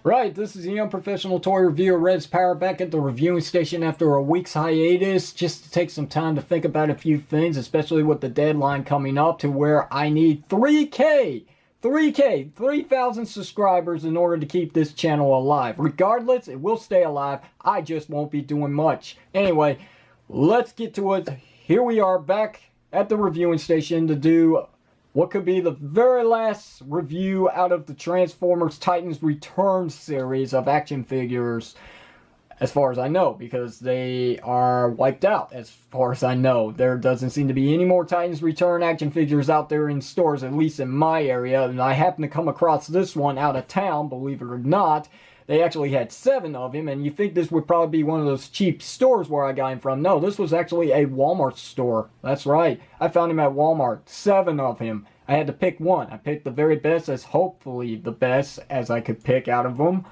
Right, this is the Unprofessional Toy Reviewer Red's Power back at the reviewing station after a week's hiatus, just to take some time to think about a few things, especially with the deadline coming up to where I need 3,000 subscribers in order to keep this channel alive. Regardless, it will stay alive, I just won't be doing much. Anyway, let's get to it. Here we are back at the reviewing station to do what could be the very last review out of the Transformers Titans Return series of action figures, as far as I know, because they are wiped out, as far as I know. There doesn't seem to be any more Titans Return action figures out there in stores, at least in my area, and I happened to come across this one out of town, believe it or not. They actually had 7 of him, and you think this would probably be one of those cheap stores where I got him from. No, this was actually a Walmart store. That's right. I found him at Walmart. 7 of him. I had to pick one. I picked the very best, as hopefully the best as I could pick out of them.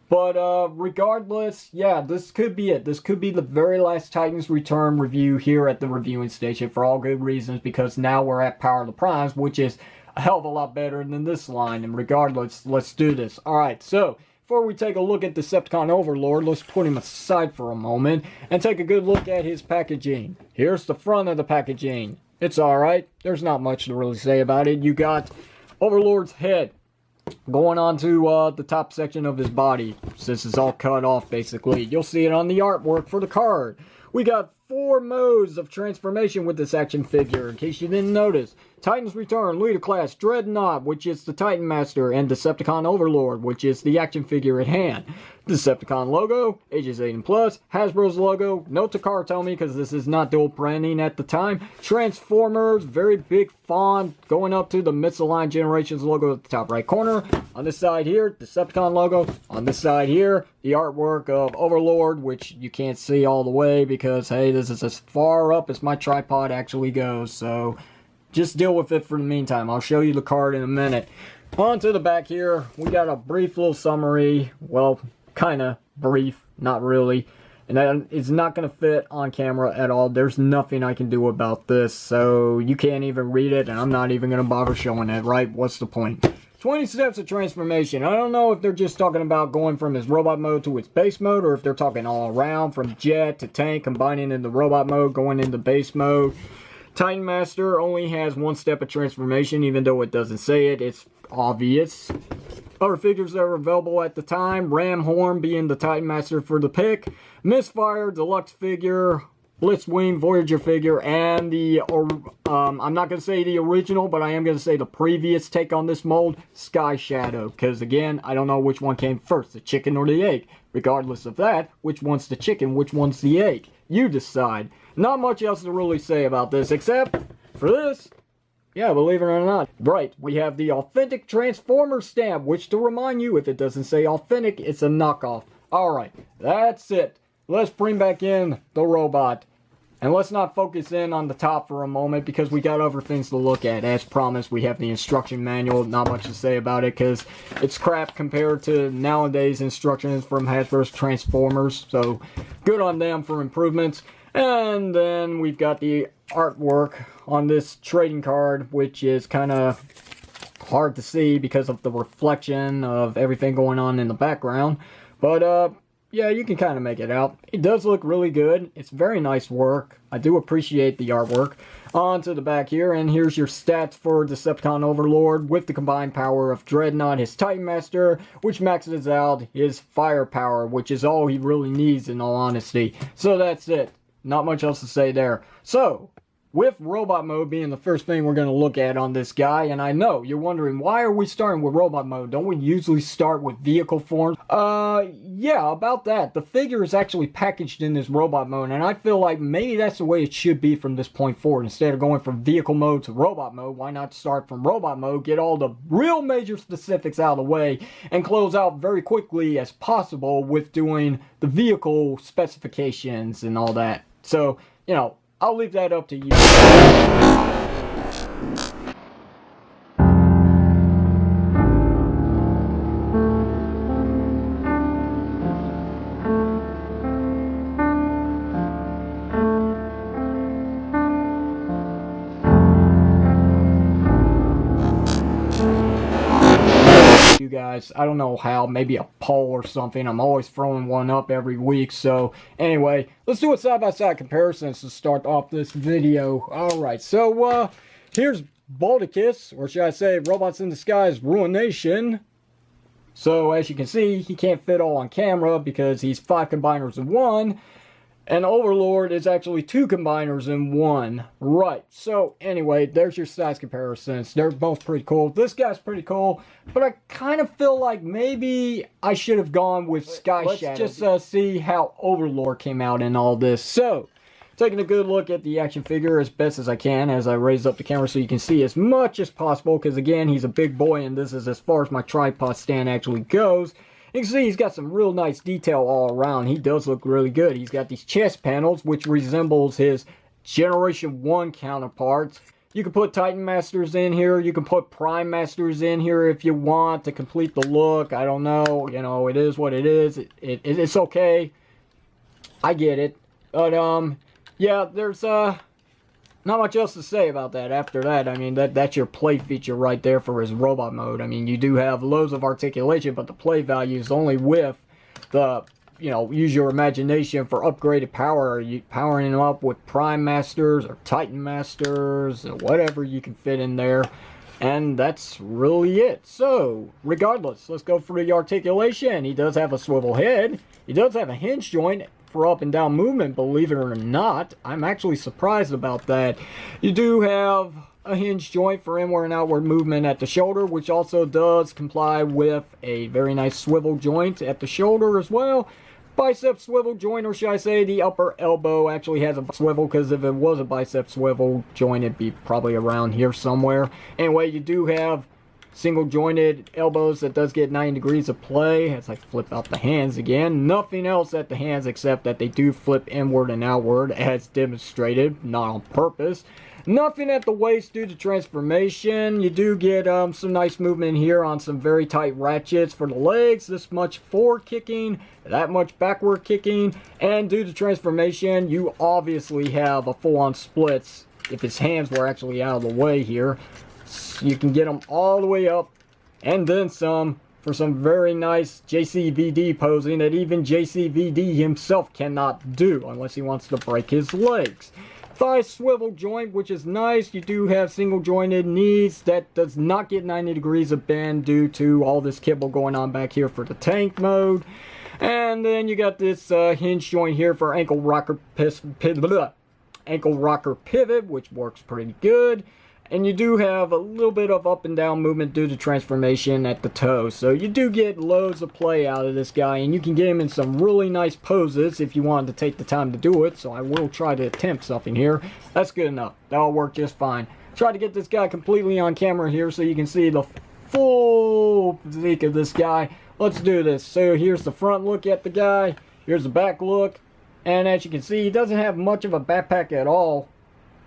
But regardless, yeah, this could be it. This could be the very last Titans Return review here at the reviewing station for all good reasons, because now we're at Power of the Primes, which is a hell of a lot better than this line. And regardless, let's do this. Alright, so before we take a look at Decepticon Overlord, let's put him aside for a moment and take a good look at his packaging. Here's the front of the packaging. It's alright. There's not much to really say about it. You got Overlord's head going on to the top section of his body. This is all cut off, basically. You'll see it on the artwork for the card. We got 4 modes of transformation with this action figure, in case you didn't notice. Titans Return, Leader Class, Dreadnaut, which is the Titan Master, and Decepticon Overlord, which is the action figure at hand. Decepticon logo, ages 8 and plus, Hasbro's logo, no Takara because this is not dual printing at the time. Transformers, very big font, going up to the Misaligned Generations logo at the top right corner. On this side here, Decepticon logo. On this side here, the artwork of Overlord, which you can't see all the way because, hey, this is as far up as my tripod actually goes, so just deal with it for the meantime. I'll show you the card in a minute. On to the back here, we got a brief little summary. Well, kind of brief, not really. And that is not going to fit on camera at all. There's nothing I can do about this, so you can't even read it, and I'm not even going to bother showing it, right? What's the point? 20 steps of transformation. I don't know if they're just talking about going from his robot mode to its base mode, or if they're talking all around, from jet to tank, combining into robot mode, going into base mode. Titan Master only has 1 step of transformation, even though it doesn't say it. It's obvious. Other figures that are available at the time, Ram Horn being the Titan Master for the pick, Misfire Deluxe figure, Blitzwing Voyager figure, and the, I'm not going to say the original, but I am going to say the previous take on this mold, Sky Shadow. Because again, I don't know which one came first, the chicken or the egg. Regardless of that, which one's the chicken, which one's the egg? You decide. Not much else to really say about this, except for this. Yeah, believe it or not. Right, we have the authentic Transformer stamp, which, to remind you, if it doesn't say authentic, it's a knockoff. Alright, that's it. Let's bring back in the robot. And let's not focus in on the top for a moment, because we got other things to look at. As promised, we have the instruction manual. Not much to say about it, because it's crap compared to nowadays instructions from Hasbro's Transformers. So, good on them for improvements. And then we've got the artwork on this trading card, which is kind of hard to see because of the reflection of everything going on in the background. But, yeah, you can kind of make it out. It does look really good. It's very nice work. I do appreciate the artwork. On to the back here, and here's your stats for Decepticon Overlord with the combined power of Dreadnaut, his Titan Master, which maxes out his firepower, which is all he really needs in all honesty. So that's it. Not much else to say there. So, with robot mode being the first thing we're going to look at on this guy, and I know you're wondering, why are we starting with robot mode? Don't we usually start with vehicle form? Yeah, about that. The figure is actually packaged in this robot mode, and I feel like maybe that's the way it should be from this point forward. Instead of going from vehicle mode to robot mode, why not start from robot mode, get all the real major specifics out of the way, and close out very quickly as possible with doing the vehicle specifications and all that. So, you know, I'll leave that up to you. guys. I don't know how, maybe a poll or something. I'm always throwing one up every week. So anyway, let's do a side-by-side comparison to start off this video. Alright, so here's Baldicus, or should I say Robots in Disguise Ruination. So as you can see, he can't fit all on camera because he's 5 combiners in one. And Overlord is actually 2 combiners in one. Right. So anyway, there's your size comparisons. They're both pretty cool. This guy's pretty cool. But I kind of feel like maybe I should have gone with Sky Shadow. Let's just see how Overlord came out in all this. So, taking a good look at the action figure as best as I can as I raise up the camera so you can see as much as possible. Because again, he's a big boy and this is as far as my tripod stand actually goes. You can see he's got some real nice detail all around. He does look really good. He's got these chest panels, which resembles his Generation 1 counterparts. You can put Titan Masters in here. You can put Prime Masters in here if you want to complete the look. I don't know. You know, it is what it is. It's okay. I get it. But, yeah, there's, not much else to say about that. After that, I mean, that's your play feature right there for his robot mode. I mean, you do have loads of articulation, but the play value is only with the, you know, use your imagination for upgraded power. You powering him up with Prime Masters or Titan Masters or whatever you can fit in there. And that's really it. So, regardless, let's go for the articulation. He does have a swivel head. He does have a hinge joint for up and down movement, believe it or not. I'm actually surprised about that. You do have a hinge joint for inward and outward movement at the shoulder, which also does comply with a very nice swivel joint at the shoulder as well. Bicep swivel joint, or should I say the upper elbow actually has a swivel, because if it was a bicep swivel joint, it'd be probably around here somewhere. Anyway, you do have single jointed elbows that does get 90 degrees of play as I flip out the hands again. Nothing else at the hands except that they do flip inward and outward as demonstrated, not on purpose. Nothing at the waist due to transformation. You do get some nice movement here on some very tight ratchets for the legs. This much forward kicking, that much backward kicking. And due to transformation, you obviously have a full-on splits if his hands were actually out of the way here. You can get them all the way up and then some for some very nice JCVD posing that even JCVD himself cannot do unless he wants to break his legs. Thigh swivel joint, which is nice. You do have single jointed knees that does not get 90 degrees of bend due to all this kibble going on back here for the tank mode. And then you got this hinge joint here for ankle rocker pivot, which works pretty good. And you do have a little bit of up and down movement due to transformation at the toe. So you do get loads of play out of this guy. And you can get him in some really nice poses if you wanted to take the time to do it. So I will try to attempt something here. That's good enough. That'll work just fine. Try to get this guy completely on camera here so you can see the full physique of this guy. Let's do this. So here's the front look at the guy. Here's the back look. And as you can see, he doesn't have much of a backpack at all.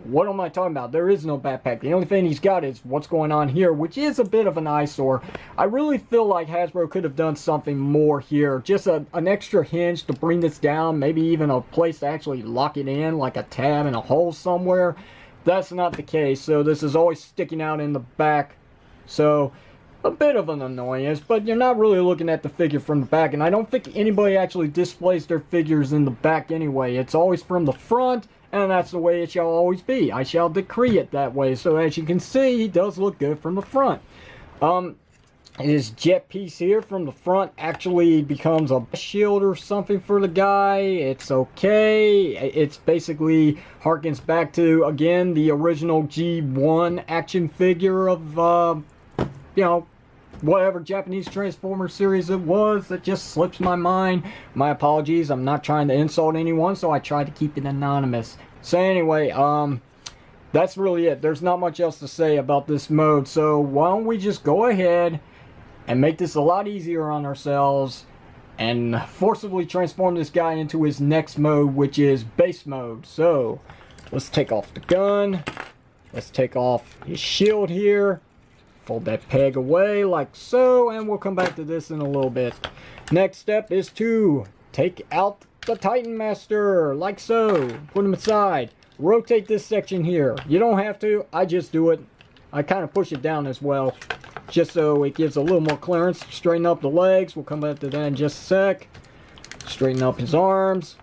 What am I talking about? There is no backpack. The only thing he's got is what's going on here, which is a bit of an eyesore. I really feel like Hasbro could have done something more here. Just an extra hinge to bring this down. Maybe even a place to actually lock it in, like a tab in a hole somewhere. That's not the case. So this is always sticking out in the back. So a bit of an annoyance, but you're not really looking at the figure from the back. And I don't think anybody actually displays their figures in the back anyway. It's always from the front. And that's the way it shall always be. I shall decree it that way. So as you can see, he does look good from the front. His jet piece here from the front actually becomes a shield or something for the guy. It's okay. It's basically harkens back to, again, the original G1 action figure of, you know, whatever Japanese Transformers series it was. That just slips my mind. My apologies. I'm not trying to insult anyone, so I try to keep it anonymous. So anyway, that's really it. There's not much else to say about this mode. So why don't we just go ahead and make this a lot easier on ourselves and forcibly transform this guy into his next mode, which is base mode. So let's take off the gun. Let's take off his shield here. Fold that peg away like so, and we'll come back to this in a little bit. Next step is to take out the Titan Master, like so. Put him aside. Rotate this section here. You don't have to, I just do it. I kind of push it down as well. just so it gives a little more clearance. Straighten up the legs. We'll come back to that in just a sec. Straighten up his arms.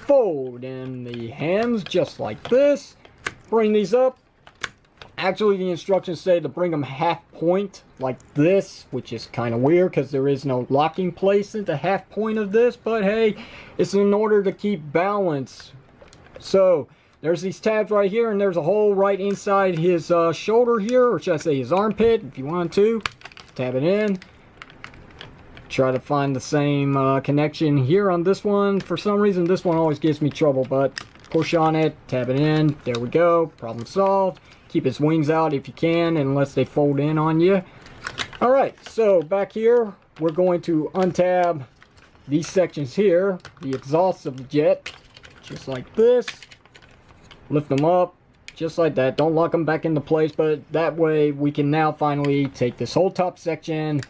Fold in the hands just like this. Bring these up. Actually, the instructions say to bring them half point like this, which is kind of weird because there is no locking place at the half point of this. But hey, it's in order to keep balance. So there's these tabs right here, and there's a hole right inside his shoulder here, or should I say his armpit, if you want to. Tab it in. Try to find the same connection here on this one. For some reason, this one always gives me trouble, but push on it, tab it in. There we go. Problem solved. Keep his wings out if you can, unless they fold in on you. Alright, so back here, we're going to untab these sections here, the exhausts of the jet, just like this. Lift them up, just like that. Don't lock them back into place, but that way we can now finally take this whole top section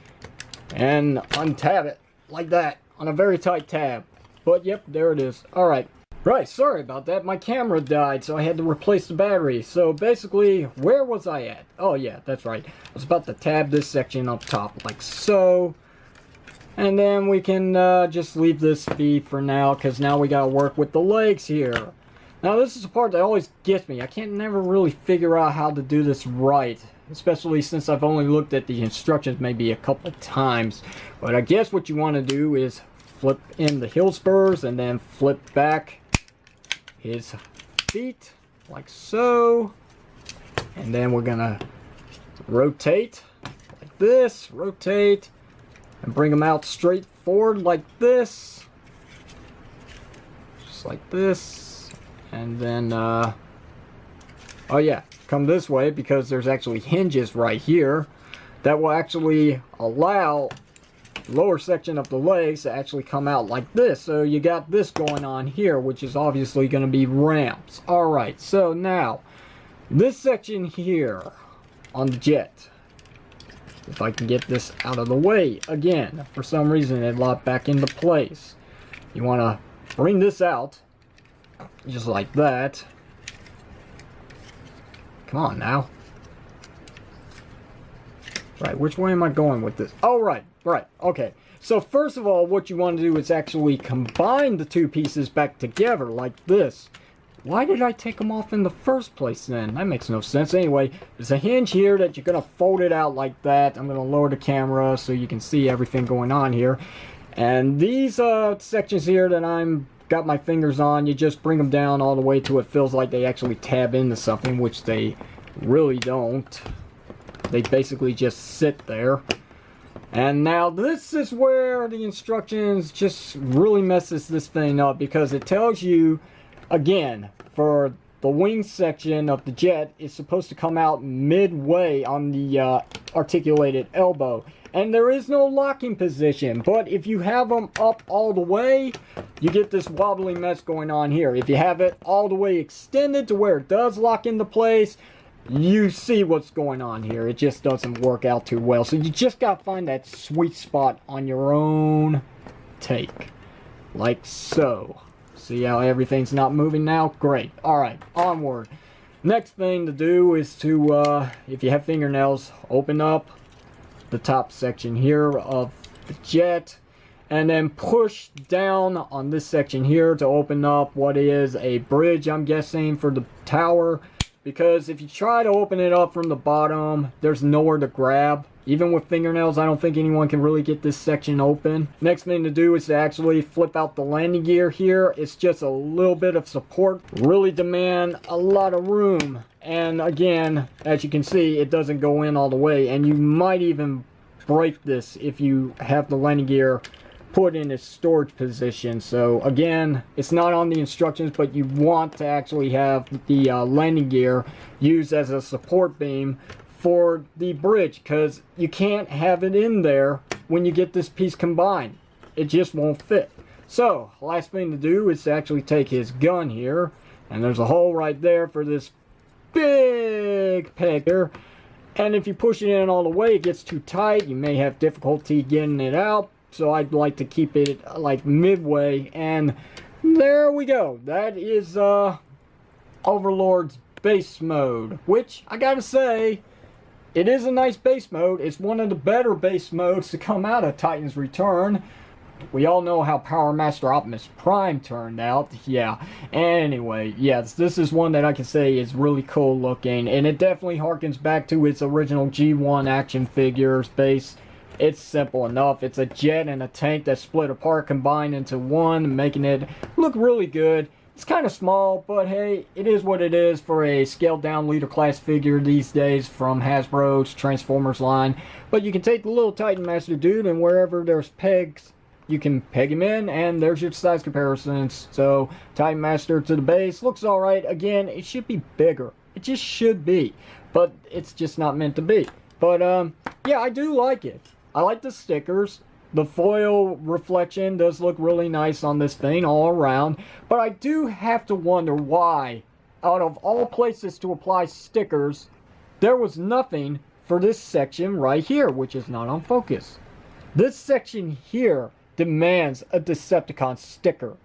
and untab it, like that, on a very tight tab. But yep, there it is. Alright. Right, sorry about that. My camera died, so I had to replace the battery. So basically, where was I at? Oh yeah, that's right. I was about to tab this section up top, like so. And then we can just leave this be for now, because now we gotta work with the legs here. Now this is the part that always gets me. I can't never really figure out how to do this right. Especially since I've only looked at the instructions maybe a couple of times. But I guess what you want to do is flip in the heel spurs and then flip back his feet like so, and then we're gonna rotate like this, rotate, and bring them out straight forward like this, just like this, and then oh yeah, come this way because there's actually hinges right here that will actually allow lower section of the legs to actually come out like this. So you got this going on here, which is obviously going to be ramps. Alright, so now this section here on the jet, if I can get this out of the way again, for some reason it locked back into place. You want to bring this out just like that. Come on now. Right, which way am I going with this? Oh, right, okay. So first of all, what you want to do is actually combine the two pieces back together like this. Why did I take them off in the first place then? That makes no sense. Anyway, there's a hinge here that you're going to fold it out like that. I'm going to lower the camera so you can see everything going on here. And these sections here that I'm got my fingers on, you just bring them down all the way till it feels like they actually tab into something, which they really don't. They basically just sit there. And now this is where the instructions just really messes this thing up, because it tells you, again, for the wing section of the jet, it's supposed to come out midway on the articulated elbow. And there is no locking position, but if you have them up all the way, you get this wobbly mess going on here. If you have it all the way extended to where it does lock into place, you see what's going on here. It just doesn't work out too well. So you just got to find that sweet spot on your own take. Like so. See how everything's not moving now? Great. Alright, onward. Next thing to do is to, if you have fingernails, open up the top section here of the jet. And then push down on this section here to open up what is a bridge, I'm guessing, for the tower. Because if you try to open it up from the bottom, there's nowhere to grab. Even with fingernails, I don't think anyone can really get this section open. Next thing to do is to actually flip out the landing gear here. It's just a little bit of support. Really demand a lot of room. And again, as you can see, it doesn't go in all the way. And you might even break this if you have the landing gear put in its storage position. So again, it's not on the instructions, but you want to actually have the landing gear used as a support beam for the bridge, because you can't have it in there when you get this piece combined. It just won't fit. So last thing to do is to actually take his gun here, and there's a hole right there for this big peg here. And if you push it in all the way, it gets too tight. You may have difficulty getting it out. So I'd like to keep it like midway, and there we go. That is Overlord's base mode, which I gotta say, it is a nice base mode. It's one of the better base modes to come out of Titan's Return. We all know how Power Master Optimus Prime turned out. Yeah. Anyway, yes, this is one that I can say is really cool looking, and it definitely harkens back to its original G1 action figures base. It's simple enough. It's a jet and a tank that split apart, combined into one, making it look really good. It's kind of small, but hey, it is what it is for a scaled down leader class figure these days from Hasbro's Transformers line. But you can take the little Titan Master dude, and wherever there's pegs, you can peg him in, and there's your size comparisons. So Titan Master to the base looks alright. Again, it should be bigger. It just should be, but it's just not meant to be. But yeah, I do like it. I like the stickers. The foil reflection does look really nice on this thing all around. But I do have to wonder why, out of all places to apply stickers, there was nothing for this section right here, which is not on focus. This section here demands a Decepticon sticker.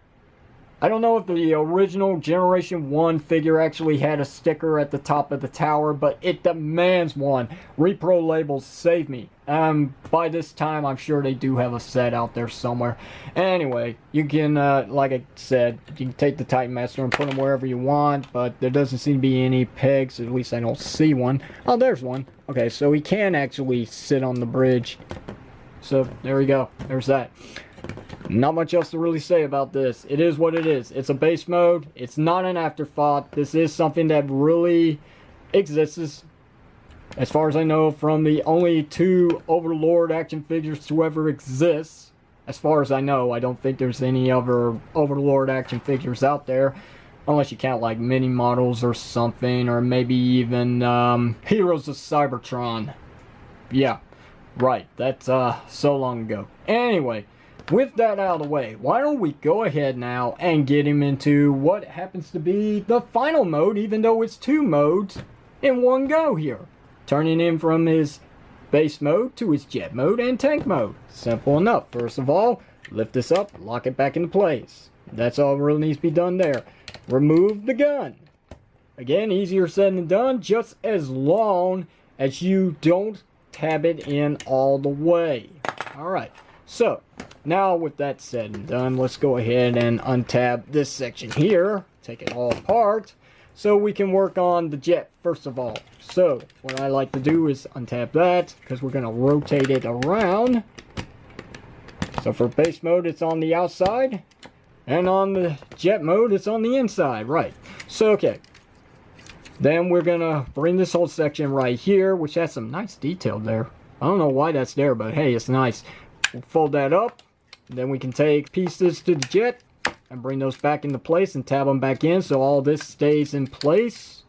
I don't know if the original Generation 1 figure actually had a sticker at the top of the tower, but it demands one. Repro labels save me. By this time, I'm sure they do have a set out there somewhere. Anyway, you can, like I said, you can take the Titan Master and put them wherever you want, but there doesn't seem to be any pegs. At least I don't see one. Oh, there's one. Okay, so he can actually sit on the bridge. So, there we go. There's that. Not much else to really say about this. It is what it is. It's a base mode. It's not an afterthought. This is something that really exists, as far as I know, from the only 2 Overlord action figures to ever exist. As far as I know, I don't think there's any other Overlord action figures out there. Unless you count like mini models or something, or maybe even Heroes of Cybertron. Yeah, right. That's so long ago. Anyway, with that out of the way, why don't we go ahead now and get him into what happens to be the final mode, even though it's 2 modes in one go here. Turning him from his base mode to his jet mode and tank mode. Simple enough. First of all, lift this up, lock it back into place. That's all that really needs to be done there. Remove the gun. Again, easier said than done, just as long as you don't tab it in all the way. Alright, so now with that said and done, let's go ahead and untab this section here, take it all apart, so we can work on the jet first of all. So what I like to do is untab that, because we're going to rotate it around. So for base mode, it's on the outside, and on the jet mode, it's on the inside, right. So okay, then we're going to bring this whole section right here, which has some nice detail there. I don't know why that's there, but hey, it's nice. We'll fold that up. Then we can take pieces to the jet and bring those back into place and tab them back in so all this stays in place.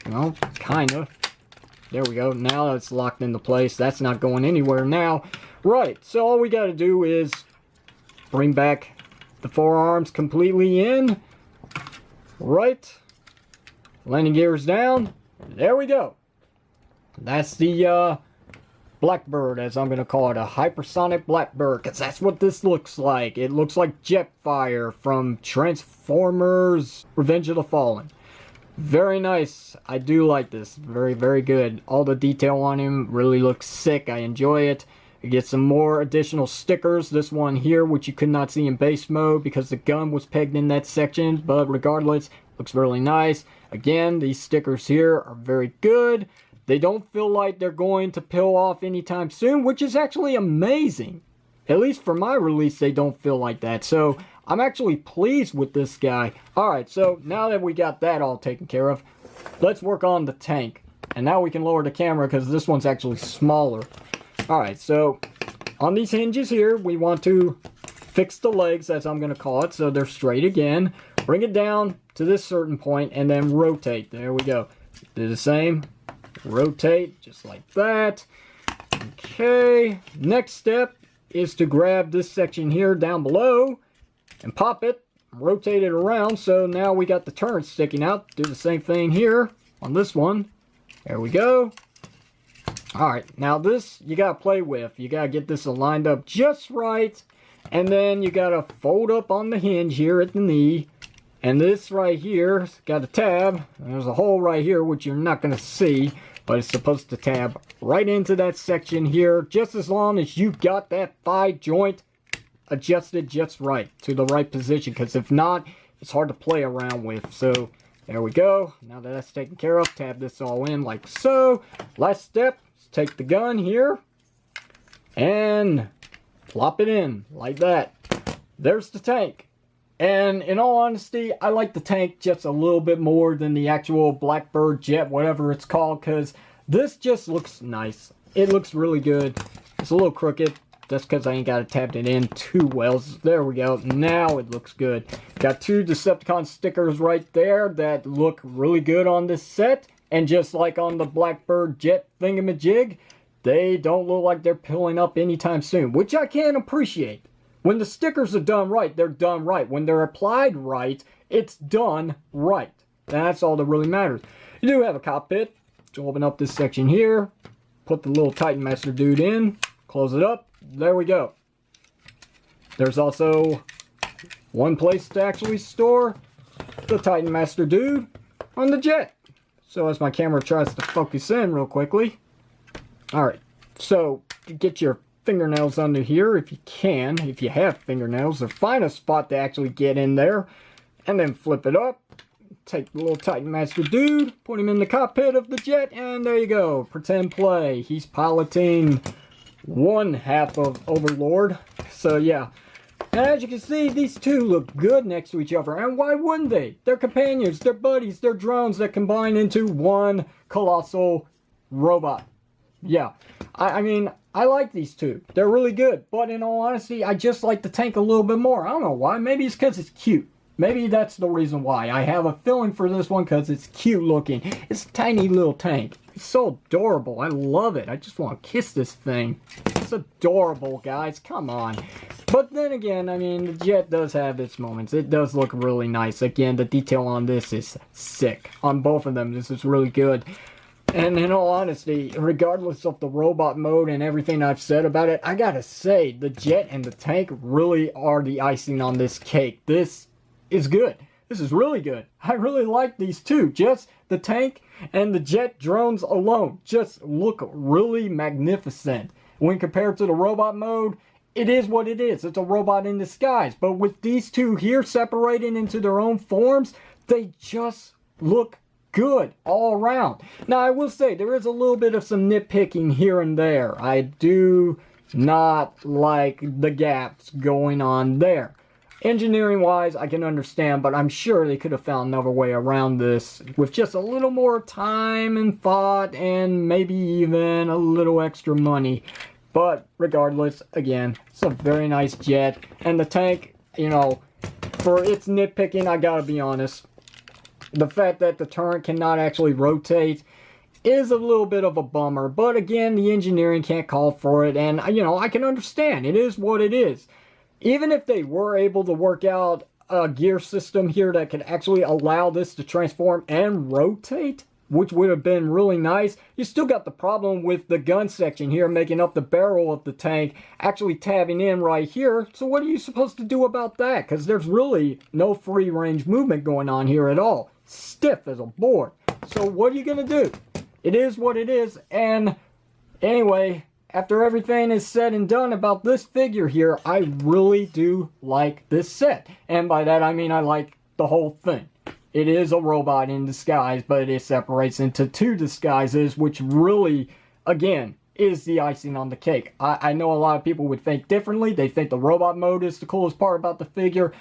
Well, kind of. There we go. Now it's locked into place. That's not going anywhere now. Right, so all we got to do is bring back the forearms completely in. Right. Landing gears down. There we go. That's the Blackbird, as I'm going to call it, a hypersonic Blackbird, because that's what this looks like. It looks like Jetfire from Transformers Revenge of the Fallen. Very nice. I do like this. Very, very good. All the detail on him really looks sick. I enjoy it. You get some more additional stickers. This one here, which you could not see in base mode because the gun was pegged in that section, but regardless, looks really nice. Again, these stickers here are very good. They don't feel like they're going to peel off anytime soon, which is actually amazing. At least for my release, they don't feel like that. So I'm actually pleased with this guy. Alright, so now that we got that all taken care of, let's work on the tank. And now we can lower the camera because this one's actually smaller. Alright, so on these hinges here, we want to fix the legs, as I'm going to call it, so they're straight again. Bring it down to this certain point and then rotate. There we go. Do the same. Rotate just like that. Okay, next step is to grab this section here down below and pop it, rotate it around, so now we got the turret sticking out. Do the same thing here on this one. There we go. Alright, now this you gotta play with. You gotta get this aligned up just right, and then you gotta fold up on the hinge here at the knee. And this right here got a tab. There's a hole right here which you're not going to see. but it's supposed to tab right into that section here, just as long as you got that thigh joint adjusted just right, to the right position, because if not, it's hard to play around with. So there we go. Now that that's taken care of, tab this all in like so. Last step is take the gun here and plop it in like that. There's the tank. And in all honesty, I like the tank just a little bit more than the actual Blackbird jet, whatever it's called, because this just looks nice. It looks really good. It's a little crooked, just because I ain't got it tabbed it in too well. There we go. Now it looks good. Got 2 Decepticon stickers right there that look really good on this set. And just like on the Blackbird jet thingamajig, they don't look like they're peeling up anytime soon, which I can appreciate. When the stickers are done right, they're done right. When they're applied right, it's done right. That's all that really matters. You do have a cockpit. So open up this section here. Put the little Titan Master dude in. Close it up. There we go. There's also one place to actually store the Titan Master dude on the jet. So as my camera tries to focus in real quickly. Alright. So get your fingernails under here if you can, if you have fingernails, or find a spot to actually get in there, and then flip it up. Take the little Titan Master dude, put him in the cockpit of the jet, and there you go. Pretend play. He's piloting one half of Overlord. So yeah, and as you can see, these two look good next to each other, and why wouldn't they? They're companions, they're buddies, they're drones that combine into one colossal robot. Yeah, I mean, I like these two. They're really good. But in all honesty, I just like the tank a little bit more. I don't know why. Maybe it's because it's cute. Maybe that's the reason why. I have a feeling for this one because it's cute looking. It's a tiny little tank. It's so adorable. I love it. I just want to kiss this thing. It's adorable, guys. Come on. But then again, I mean, the jet does have its moments. It does look really nice. Again, the detail on this is sick. On both of them, this is really good. And in all honesty, regardless of the robot mode and everything I've said about it, I gotta say, the jet and the tank really are the icing on this cake. This is good. This is really good. I really like these two. Just the tank and the jet drones alone just look really magnificent. When compared to the robot mode, it is what it is. It's a robot in disguise. But with these two here separated into their own forms, they just look good all around. Now I will say there is a little bit of some nitpicking here and there. I do not like the gaps going on there. Engineering wise, I can understand, but I'm sure they could have found another way around this with just a little more time and thought and maybe even a little extra money. But regardless, again, it's a very nice jet. And the tank, you know, for its nitpicking, I gotta be honest, the fact that the turret cannot actually rotate is a little bit of a bummer. But again, the engineering can't call for it. And, you know, I can understand. It is what it is. Even if they were able to work out a gear system here that could actually allow this to transform and rotate, which would have been really nice, you still got the problem with the gun section here making up the barrel of the tank actually tabbing in right here. So what are you supposed to do about that? Because there's really no free range movement going on here at all. Stiff as a board. So what are you going to do? It is what it is. And anyway, after everything is said and done about this figure here, I really do like this set. And by that I mean I like the whole thing. It is a robot in disguise, but it separates into two disguises, which really, again, is the icing on the cake. I know a lot of people would think differently. They think the robot mode is the coolest part about the figure.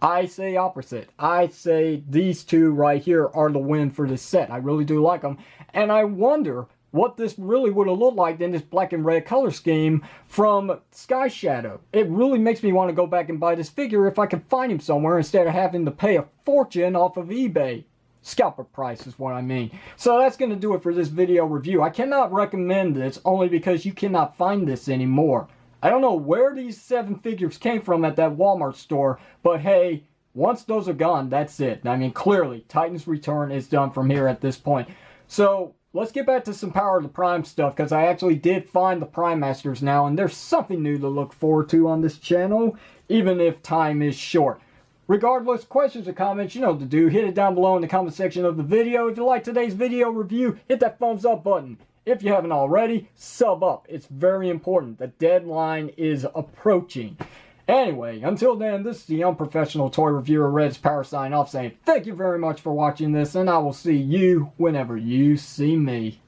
I say opposite. I say these two right here are the win for this set. I really do like them. And I wonder what this really would have looked like in this black and red color scheme from Sky Shadow. It really makes me want to go back and buy this figure if I can find him somewhere instead of having to pay a fortune off of eBay. Scalper price is what I mean. So that's going to do it for this video review. I cannot recommend this only because you cannot find this anymore. I don't know where these 7 figures came from at that Walmart store, but hey, once those are gone, that's it. I mean, clearly, Titan's Return is done from here at this point. So let's get back to some Power of the Prime stuff, because I actually did find the Prime Masters now, and there's something new to look forward to on this channel, even if time is short. Regardless, questions or comments, you know what to do. Hit it down below in the comment section of the video. If you like today's video review, hit that thumbs up button. If you haven't already, sub up. It's very important. The deadline is approaching. Anyway, until then, this is the unprofessional toy reviewer Red's Power sign off saying thank you very much for watching this, and I will see you whenever you see me.